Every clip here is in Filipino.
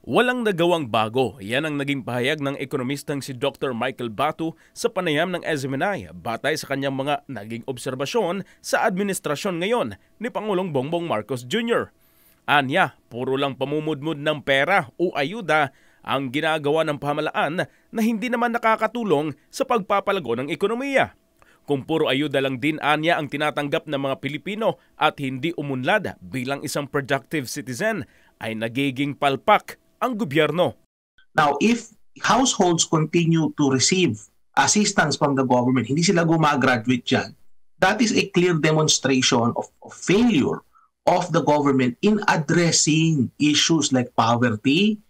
Walang nagawang bago. Yan ang naging pahayag ng ekonomistang si Dr. Michael Batu sa panayam ng SMNI batay sa kanyang mga naging obserbasyon sa administrasyon ngayon ni Pangulong Bongbong Marcos Jr. Anya, puro lang pamumudmud ng pera o ayuda ang ginagawa ng pamahalaan na hindi naman nakakatulong sa pagpapalago ng ekonomiya. Kung puro ayuda lang din anya ang tinatanggap ng mga Pilipino at hindi umunlad bilang isang productive citizen, ay nagiging palpak ang gobyerno. Now, if households continue to receive assistance from the government, hindi sila gumagraduate dyan, that is a clear demonstration of failure of the government in addressing issues like poverty,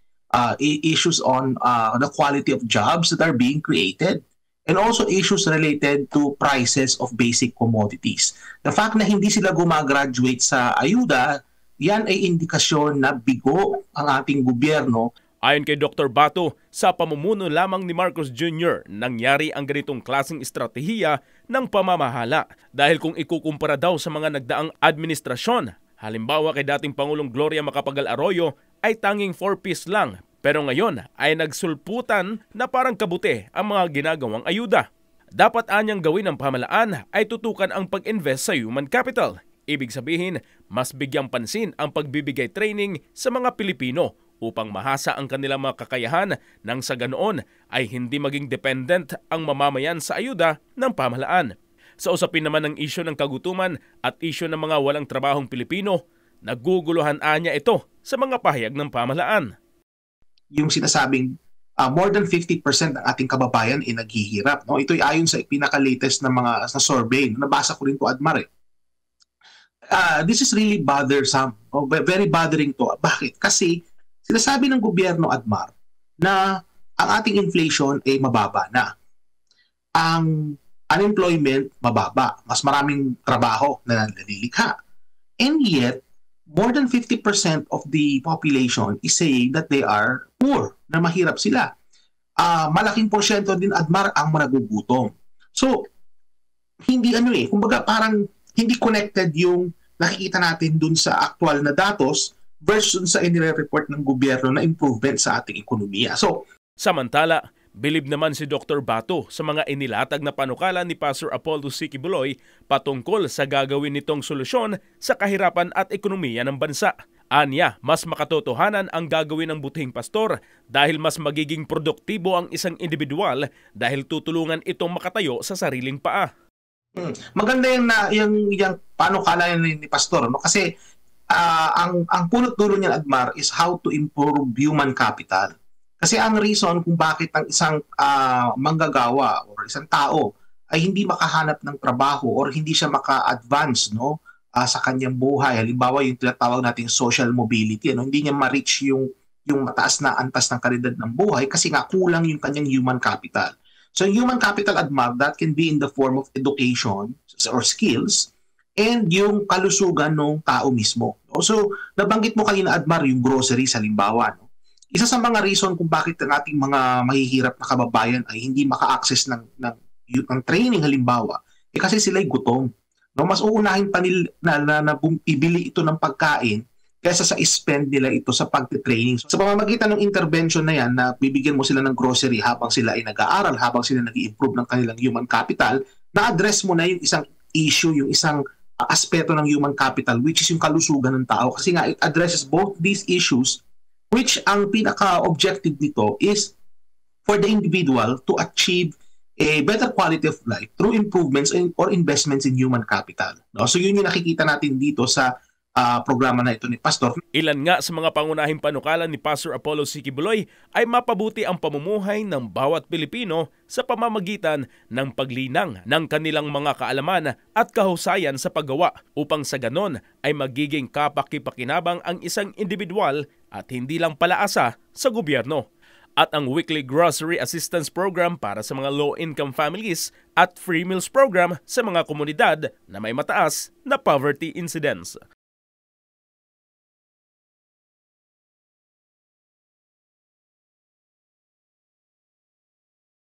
issues on the quality of jobs that are being created, and also issues related to prices of basic commodities. The fact na hindi sila gumagraduate sa ayuda, yan ay indikasyon na bigo ang ating gobyerno. Ayon kay Dr. Batu, sa pamumuno lamang ni Marcos Jr. nangyari ang ganitong klaseng estratehiya ng pamamahala. Dahil kung ikukumpara daw sa mga nagdaang administrasyon, halimbawa kay dating Pangulong Gloria Macapagal Arroyo, ay tanging 4-piece lang. Pero ngayon ay nagsulputan na parang kabuti ang mga ginagawang ayuda. Dapat anyang gawin ng pamahalaan ay tutukan ang pag-invest sa human capital. Ibig sabihin, mas bigyang pansin ang pagbibigay training sa mga Pilipino upang mahasa ang kanilang mga kakayahan nang sa ganoon ay hindi maging dependent ang mamamayan sa ayuda ng pamahalaan. Sa usapin naman ng isyu ng kagutuman at isyu ng mga walang trabahong Pilipino, naguguluhan anya ito sa mga pahayag ng pamahalaan. Yung sinasabing more than 50% ng ating kababayan ay naghihirap. No? Ito ay ayon sa pinaka-latest na mga survey. Nabasa ko rin to, Admar. This is really bothersome. Very bothering to. Bakit? Kasi sinasabi ng gobyerno, Admar, na ang ating inflation ay mababa na. Ang unemployment mababa. Mas maraming trabaho na nalilikha. And yet, more than 50% of the population is saying that they are poor, na mahirap sila. Malaking porsyento din, Admar, ang nagugutom. So, hindi kumbaga parang hindi connected yung nakikita natin dun sa actual na datos versus sa inire-report ng gobyerno na improvement sa ating ekonomiya. Samantala, bilib naman si Dr. Batu sa mga inilatag na panukala ni Pastor Apollo C. Quiboloy patungkol sa gagawin nitong solusyon sa kahirapan at ekonomiya ng bansa. Anya, mas makatotohanan ang gagawin ng butihing pastor dahil mas magiging produktibo ang isang individual dahil tutulungan itong makatayo sa sariling paa. Maganda yung panukala ni Pastor, no? Kasi ang punot dulo niya, Admar, is how to improve human capital. Kasi ang reason kung bakit ang isang manggagawa or isang tao ay hindi makahanap ng trabaho or hindi siya maka-advance, no, sa kanyang buhay. Halimbawa, yung tinatawag nating social mobility, hindi niya ma-reach yung mataas na antas ng kalidad ng buhay kasi nga kulang yung kanyang human capital. So human capital, Admar, that can be in the form of education or skills and yung kalusugan ng tao mismo. So nabanggit mo kanina, Admar, yung groceries halimbawa. No? Isa sa mga reason kung bakit ang ating mga mahihirap na kababayan ay hindi maka-access ng training halimbawa, kasi sila'y gutom. No? Mas uunahin pa nila na ibili ito ng pagkain kaysa sa spend nila ito sa pagte-training. Sa pamamagitan ng intervention na yan, na bibigyan mo sila ng grocery habang sila ay nag-aaral, habang sila nag-i-improve ng kanilang human capital, na-address mo na yung isang issue, yung isang aspeto ng human capital, which is yung kalusugan ng tao. Kasi nga, it addresses both these issues, which ang pinaka-objective nito is for the individual to achieve a better quality of life through improvements or investments in human capital. No? So yun yung nakikita natin dito sa programa na ito ni Pastor. Ilan nga sa mga pangunahing panukala ni Pastor Apollo C. Quiboloy ay mapabuti ang pamumuhay ng bawat Pilipino sa pamamagitan ng paglinang ng kanilang mga kaalaman at kahusayan sa paggawa upang sa ganon ay magiging kapaki-pakinabang ang isang individual at hindi lang palaasa sa gobyerno. At ang Weekly Grocery Assistance Program para sa mga low-income families at Free Meals Program sa mga komunidad na may mataas na poverty incidence.